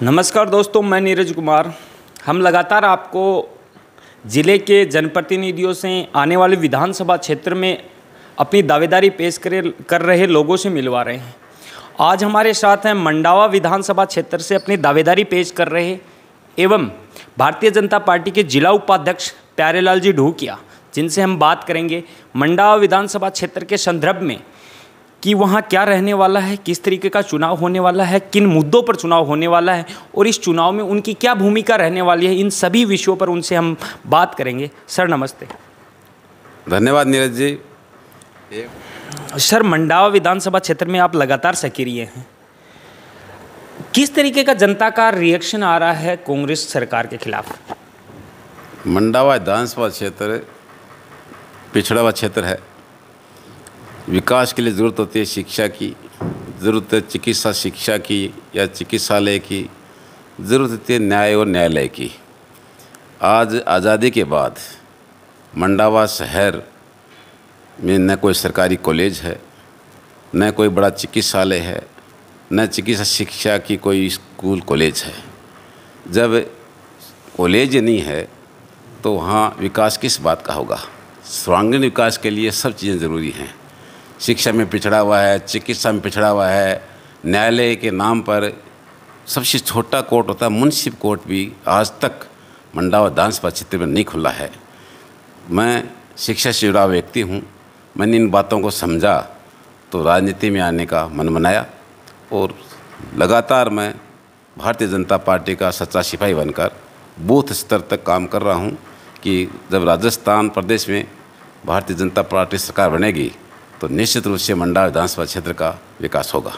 नमस्कार दोस्तों, मैं नीरज कुमार। हम लगातार आपको ज़िले के जनप्रतिनिधियों से आने वाले विधानसभा क्षेत्र में अपनी दावेदारी पेश कर रहे लोगों से मिलवा रहे हैं। आज हमारे साथ हैं मंडावा विधानसभा क्षेत्र से अपनी दावेदारी पेश कर रहे एवं भारतीय जनता पार्टी के जिला उपाध्यक्ष प्यारेलाल जी ढूकिया, जिनसे हम बात करेंगे मंडावा विधानसभा क्षेत्र के संदर्भ में कि वहाँ क्या रहने वाला है, किस तरीके का चुनाव होने वाला है, किन मुद्दों पर चुनाव होने वाला है और इस चुनाव में उनकी क्या भूमिका रहने वाली है। इन सभी विषयों पर उनसे हम बात करेंगे। सर नमस्ते। धन्यवाद नीरज जी। सर, मंडावा विधानसभा क्षेत्र में आप लगातार सक्रिय हैं। किस तरीके का जनता का रिएक्शन आ रहा है कांग्रेस सरकार के खिलाफ? मंडावा विधानसभा क्षेत्र पिछड़ा हुआ क्षेत्र है। विकास के लिए ज़रूरत होती है शिक्षा की, ज़रूरत है चिकित्सा शिक्षा की या चिकित्सालय की, ज़रूरत होती है न्याय और न्यायालय की। आज आज़ादी के बाद मंडावा शहर में न कोई सरकारी कॉलेज है, न कोई बड़ा चिकित्सालय है, न चिकित्सा शिक्षा की कोई स्कूल कॉलेज है। जब कॉलेज नहीं है तो वहाँ विकास किस बात का होगा? सर्वांगीण विकास के लिए सब चीज़ें ज़रूरी हैं। शिक्षा में पिछड़ा हुआ है, चिकित्सा में पिछड़ा हुआ है, न्यायालय के नाम पर सबसे छोटा कोर्ट होता है मुंसिफ कोर्ट भी आज तक मंडावा विधानसभा क्षेत्र में नहीं खुला है। मैं शिक्षा से जुड़ा व्यक्ति हूँ। मैंने इन बातों को समझा तो राजनीति में आने का मन बनाया और लगातार मैं भारतीय जनता पार्टी का सच्चा सिपाही बनकर बूथ स्तर तक काम कर रहा हूँ कि जब राजस्थान प्रदेश में भारतीय जनता पार्टी सरकार बनेगी तो निश्चित रूप से मंडावा विधानसभा क्षेत्र का विकास होगा।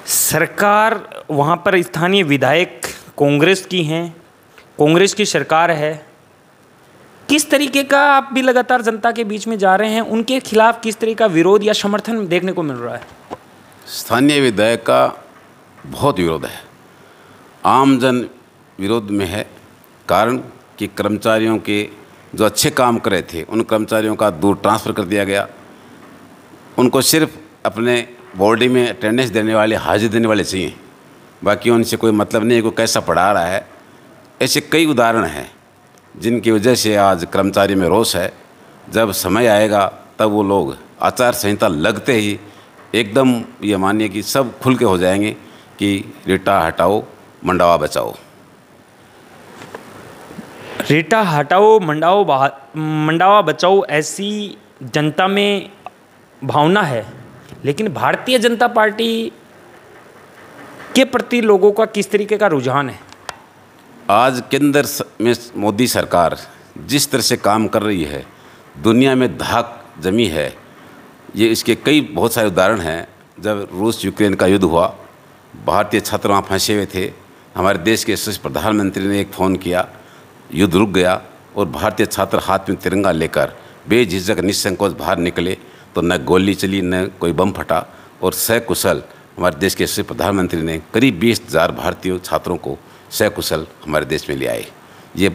सरकार वहाँ पर स्थानीय विधायक कांग्रेस की हैं, कांग्रेस की सरकार है। किस तरीके का आप भी लगातार जनता के बीच में जा रहे हैं, उनके खिलाफ किस तरह का विरोध या समर्थन देखने को मिल रहा है? स्थानीय विधायक का बहुत विरोध है, आम जन विरोध में है। कारण कि कर्मचारियों के जो अच्छे काम कर रहे थे उन कर्मचारियों का दूर ट्रांसफ़र कर दिया गया। उनको सिर्फ अपने बॉडी में अटेंडेंस देने वाले, हाजिरी देने वाले चाहिए, बाकी उनसे कोई मतलब नहीं है कोई कैसा पढ़ा रहा है। ऐसे कई उदाहरण हैं जिनकी वजह से आज कर्मचारी में रोष है। जब समय आएगा तब वो लोग आचार संहिता लगते ही एकदम ये मानिए कि सब खुल के हो जाएंगे कि रीटा हटाओ मंडावा बचाओ। रीटा हटाओ मंडावा बचाओ, ऐसी जनता में भावना है, लेकिन भारतीय जनता पार्टी के प्रति लोगों का किस तरीके का रुझान है? आज केंद्र में मोदी सरकार जिस तरह से काम कर रही है, दुनिया में धाक जमी है। ये इसके कई बहुत सारे उदाहरण हैं। जब रूस यूक्रेन का युद्ध हुआ, भारतीय छात्र वहाँ फंसे हुए थे। हमारे देश के यशस्वी प्रधानमंत्री ने एक फ़ोन किया, युद्ध रुक गया और भारतीय छात्र हाथ में तिरंगा लेकर बेझिझक निसंकोच बाहर निकले तो न गोली चली न कोई बम फटा और सकुशल हमारे देश के यशस्वी प्रधानमंत्री ने करीब 20,000 भारतीय छात्रों को सकुशल हमारे देश में ले आए। ये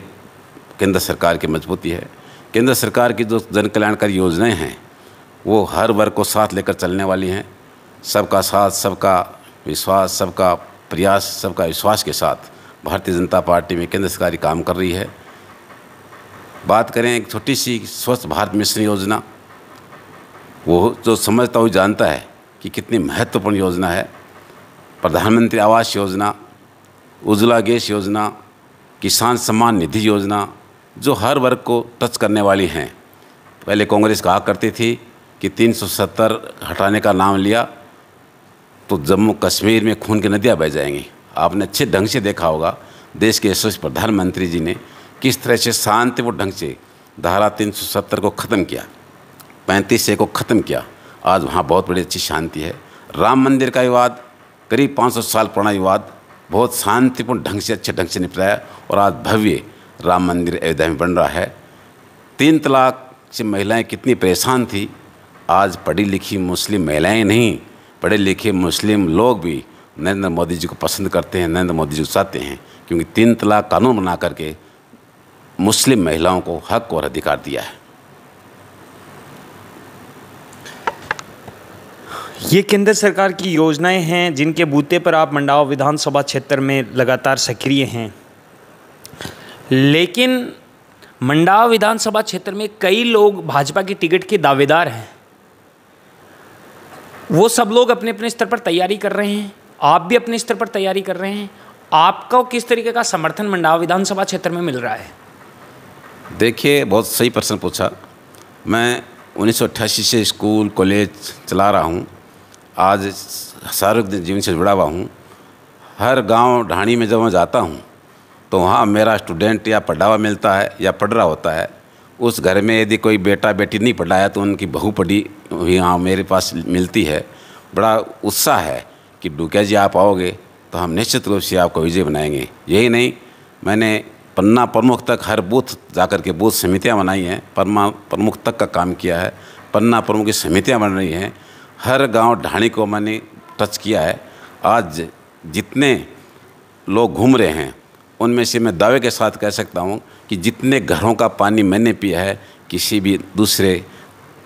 केंद्र सरकार की मजबूती है। केंद्र सरकार की जो जन कल्याणकारी योजनाएं हैं वो हर वर्ग को साथ लेकर चलने वाली हैं। सबका साथ, सबका विश्वास, सबका प्रयास, सबका विश्वास के साथ भारतीय जनता पार्टी में केंद्र सरकार काम कर रही है। बात करें एक छोटी सी स्वच्छ भारत मिशन योजना, वो जो समझता हुआ जानता है कि कितनी महत्वपूर्ण योजना है। प्रधानमंत्री आवास योजना, उज्ज्वला गैस योजना, किसान सम्मान निधि योजना, जो हर वर्ग को टच करने वाली हैं। पहले कांग्रेस कहा करती थी कि 370 हटाने का नाम लिया तो जम्मू कश्मीर में खून की नदियाँ बह जाएंगी। आपने अच्छे ढंग से देखा होगा देश के यशस्वी प्रधानमंत्री जी ने किस तरह से शांतिपूर्ण ढंग से धारा 370 को ख़त्म किया, 35A को ख़त्म किया। आज वहाँ बहुत बड़ी अच्छी शांति है। राम मंदिर का विवाद, करीब 500 साल पुराना विवाद, बहुत शांतिपूर्ण ढंग से, अच्छे ढंग से निपटाया और आज भव्य राम मंदिर अयोध्या में बन रहा है। 3 तलाक से महिलाएं कितनी परेशान थी, आज पढ़ी लिखी मुस्लिम महिलाएं नहीं, पढ़े लिखे मुस्लिम लोग भी नरेंद्र मोदी जी को पसंद करते हैं, नरेंद्र मोदी जी को चाहते हैं, क्योंकि 3 तलाक कानून बना करके मुस्लिम महिलाओं को हक और अधिकार दिया है। ये केंद्र सरकार की योजनाएं हैं जिनके बूते पर आप मंडावा विधानसभा क्षेत्र में लगातार सक्रिय हैं, लेकिन मंडावा विधानसभा क्षेत्र में कई लोग भाजपा की टिकट के दावेदार हैं। वो सब लोग अपने अपने स्तर पर तैयारी कर रहे हैं, आप भी अपने स्तर पर तैयारी कर रहे हैं। आपको किस तरीके का समर्थन मंडावा विधानसभा क्षेत्र में मिल रहा है? देखिए, बहुत सही प्रश्न पूछा। मैं 1988 से स्कूल कॉलेज चला रहा हूँ। आज सार्वजनिक जीवन से जुड़ा हुआ हूँ। हर गांव ढाणी में जब मैं जाता हूँ तो वहाँ मेरा स्टूडेंट या पढ़ा हुआ मिलता है या पढ़ रहा होता है। उस घर में यदि कोई बेटा बेटी नहीं पढ़ा है तो उनकी बहू पढ़ी हुई यहाँ मेरे पास मिलती है। बड़ा उत्साह है कि डूकिया जी आप आओगे तो हम निश्चित रूप से आपको विजय बनाएंगे। यही नहीं, मैंने पन्ना प्रमुख तक हर बूथ जाकर के बूथ समितियाँ बनाई हैं, पन्ना प्रमुख तक का काम किया है, पन्ना प्रमुख की समितियाँ बन रही हैं। हर गांव ढाणी को मैंने टच किया है। आज जितने लोग घूम रहे हैं उनमें से मैं दावे के साथ कह सकता हूं कि जितने घरों का पानी मैंने पिया है किसी भी दूसरे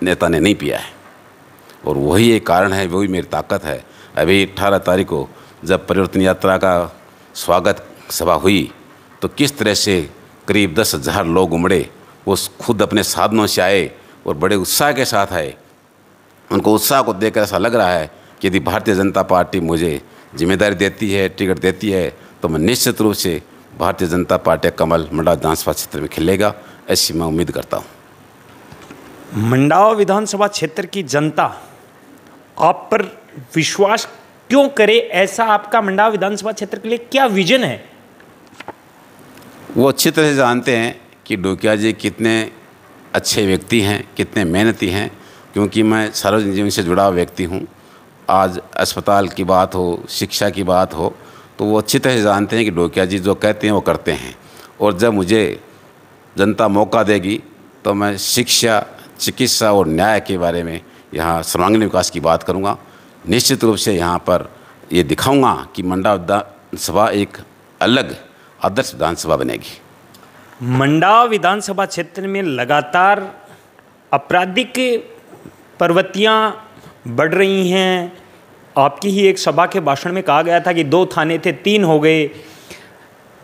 नेता ने नहीं पिया है। और वही एक कारण है, वही मेरी ताकत है। अभी 18 तारीख को जब परिवर्तन यात्रा का स्वागत सभा हुई तो किस तरह से करीब 10,000 लोग उमड़े। वो खुद अपने साधनों से आए और बड़े उत्साह के साथ आए। उनको उत्साह को देखकर ऐसा लग रहा है कि यदि भारतीय जनता पार्टी मुझे जिम्मेदारी देती है, टिकट देती है, तो मैं निश्चित रूप से भारतीय जनता पार्टी कमल मंडावा विधानसभा क्षेत्र में खिलेगा, ऐसी मैं उम्मीद करता हूँ। मंडावा विधानसभा क्षेत्र की जनता आप पर विश्वास क्यों करे? ऐसा आपका मंडावा विधानसभा क्षेत्र के लिए क्या विजन है? वो अच्छी तरह से जानते हैं कि डूकिया जी कितने अच्छे व्यक्ति हैं, कितने मेहनती हैं, क्योंकि मैं सार्वजनिक जीवन से जुड़ा हुआ व्यक्ति हूँ। आज अस्पताल की बात हो, शिक्षा की बात हो, तो वो अच्छी तरह से जानते हैं कि डूकिया जी जो कहते हैं वो करते हैं। और जब मुझे जनता मौका देगी तो मैं शिक्षा, चिकित्सा और न्याय के बारे में यहाँ सर्वांगीण विकास की बात करूँगा। निश्चित रूप से यहाँ पर ये दिखाऊँगा कि मंडावा विधानसभा एक अलग आदर्श विधानसभा बनेगी। मंडावा विधानसभा क्षेत्र में लगातार आपराधिक प्रवृत्तियाँ बढ़ रही हैं। आपकी ही एक सभा के भाषण में कहा गया था कि 2 थाने थे, 3 हो गए।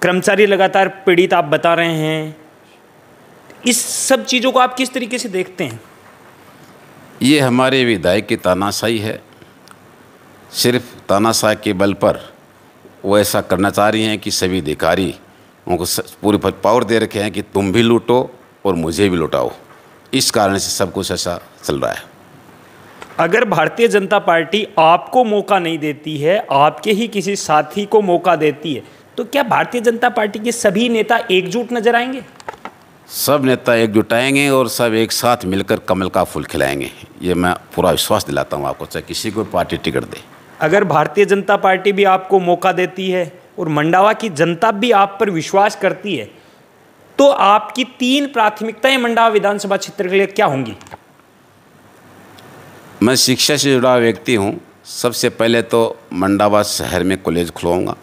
कर्मचारी लगातार पीड़ित आप बता रहे हैं। इस सब चीज़ों को आप किस तरीके से देखते हैं? ये हमारे विधायक की तानाशाही है। सिर्फ तानाशाही के बल पर वो ऐसा करना चाह रही हैं कि सभी अधिकारी उनको पूरी पावर दे रखे हैं कि तुम भी लूटो और मुझे भी लुटाओ। इस कारण से सब कुछ ऐसा चल रहा है। अगर भारतीय जनता पार्टी आपको मौका नहीं देती है, आपके ही किसी साथी को मौका देती है, तो क्या भारतीय जनता पार्टी के सभी नेता एकजुट नजर आएंगे? सब नेता एकजुट आएंगे और सब एक साथ मिलकर कमल का फूल खिलाएंगे। ये मैं पूरा विश्वास दिलाता हूँ आपको, चाहे किसी को पार्टी टिकट दे। अगर भारतीय जनता पार्टी भी आपको मौका देती है और मंडावा की जनता भी आप पर विश्वास करती है, तो आपकी 3 प्राथमिकताएं मंडावा विधानसभा क्षेत्र के लिए क्या होंगी? मैं शिक्षा से जुड़ा व्यक्ति हूँ। सबसे पहले तो मंडावा शहर में कॉलेज खुलवाऊँगा।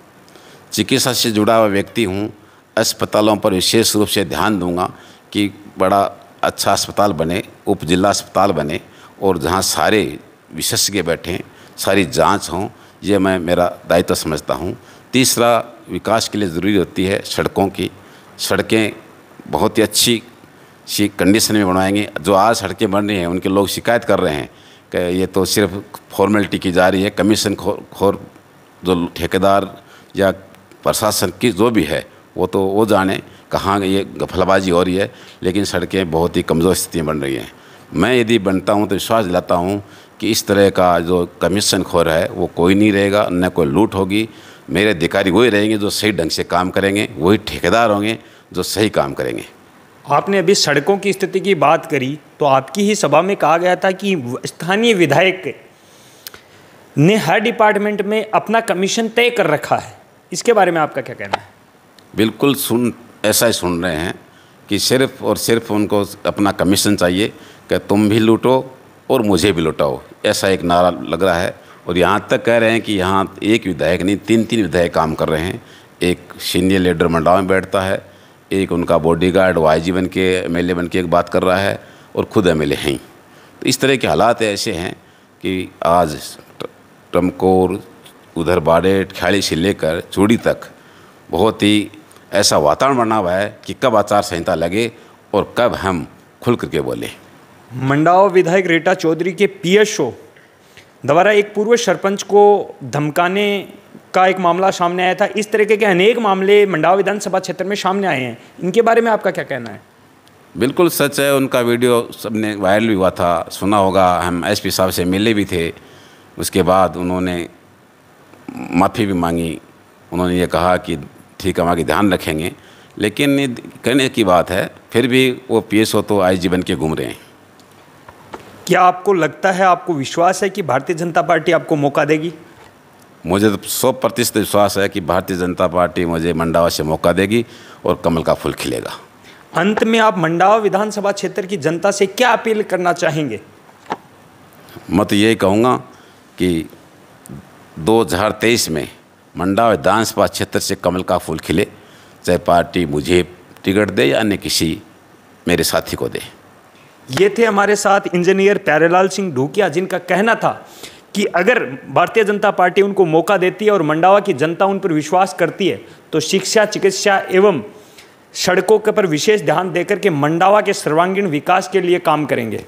चिकित्सा से जुड़ा हुआ व्यक्ति हूँ। अस्पतालों पर विशेष रूप से ध्यान दूंगा कि बड़ा अच्छा अस्पताल बने, उप जिला अस्पताल बने और जहाँ सारे विशेषज्ञ बैठें, सारी जांच हों। ये मैं मेरा दायित्व समझता हूँ। तीसरा, विकास के लिए ज़रूरी होती है सड़कों की। सड़कें बहुत ही अच्छी सी कंडीशन में बनवाएंगे। जो आज सड़कें बन रही हैं उनके लोग शिकायत कर रहे हैं कि ये तो सिर्फ फॉर्मेलिटी की जा रही है। कमीशन खोर जो ठेकेदार या प्रशासन की जो भी है वो जाने कहाँ ये गफलबाजी हो रही है, लेकिन सड़कें बहुत ही कमज़ोर स्थिति बन रही हैं। मैं यदि बनता हूँ तो विश्वास दिलाता हूँ कि इस तरह का जो कमीशन खोर है वो कोई नहीं रहेगा, न कोई लूट होगी। मेरे अधिकारी वही रहेंगे जो सही ढंग से काम करेंगे, वही ठेकेदार होंगे जो सही काम करेंगे। आपने अभी सड़कों की स्थिति की बात करी, तो आपकी ही सभा में कहा गया था कि स्थानीय विधायक ने हर डिपार्टमेंट में अपना कमीशन तय कर रखा है। इसके बारे में आपका क्या कहना है? बिल्कुल ऐसा ही सुन रहे हैं कि सिर्फ और सिर्फ उनको अपना कमीशन चाहिए कि तुम भी लूटो और मुझे भी लुटाओ, ऐसा एक नारा लग रहा है। और यहाँ तक कह रहे हैं कि यहाँ एक विधायक नहीं 3 विधायक काम कर रहे हैं। एक सीनियर लीडर मंडावा में बैठता है, एक उनका बॉडीगार्ड वाईजी बन के एमएलए बन के एक बात कर रहा है और खुद एमएलए हैं। तो इस तरह के हालात ऐसे हैं कि आज टमकोर, उधर बाड़ेट, ख्याली से लेकर चूड़ी तक बहुत ही ऐसा वातावरण बना हुआ है कि कब आचार संहिता लगे और कब हम खुल करके बोले। मंडावा विधायक रीटा चौधरी के पीएसओ द्वारा एक पूर्व सरपंच को धमकाने का एक मामला सामने आया था। इस तरीके के अनेक मामले मंडावा विधानसभा क्षेत्र में सामने आए हैं, इनके बारे में आपका क्या कहना है? बिल्कुल सच है, उनका वीडियो सबने वायरल भी हुआ था, सुना होगा। हम एसपी साहब से मिले भी थे, उसके बाद उन्होंने माफ़ी भी मांगी। उन्होंने ये कहा कि ठीक है, हम आगे ध्यान रखेंगे, लेकिन ये कहने की बात है, फिर भी वो पीएसओ तो आजीवन के घूम रहे हैं। क्या आपको लगता है, आपको विश्वास है कि भारतीय जनता पार्टी आपको मौका देगी? मुझे तो 100% विश्वास है कि भारतीय जनता पार्टी मुझे मंडावा से मौका देगी और कमल का फूल खिलेगा। अंत में आप मंडावा विधानसभा क्षेत्र की जनता से क्या अपील करना चाहेंगे? मैं तो यही कहूँगा कि 2023 में मंडावा विधानसभा क्षेत्र से कमल का फूल खिले, चाहे पार्टी मुझे टिकट दे या अन्य किसी मेरे साथी को दे। ये थे हमारे साथ इंजीनियर प्यारेलाल सिंह ढूकिया, जिनका कहना था कि अगर भारतीय जनता पार्टी उनको मौका देती है और मंडावा की जनता उन पर विश्वास करती है तो शिक्षा, चिकित्सा एवं सड़कों के पर विशेष ध्यान देकर के मंडावा के सर्वांगीण विकास के लिए काम करेंगे।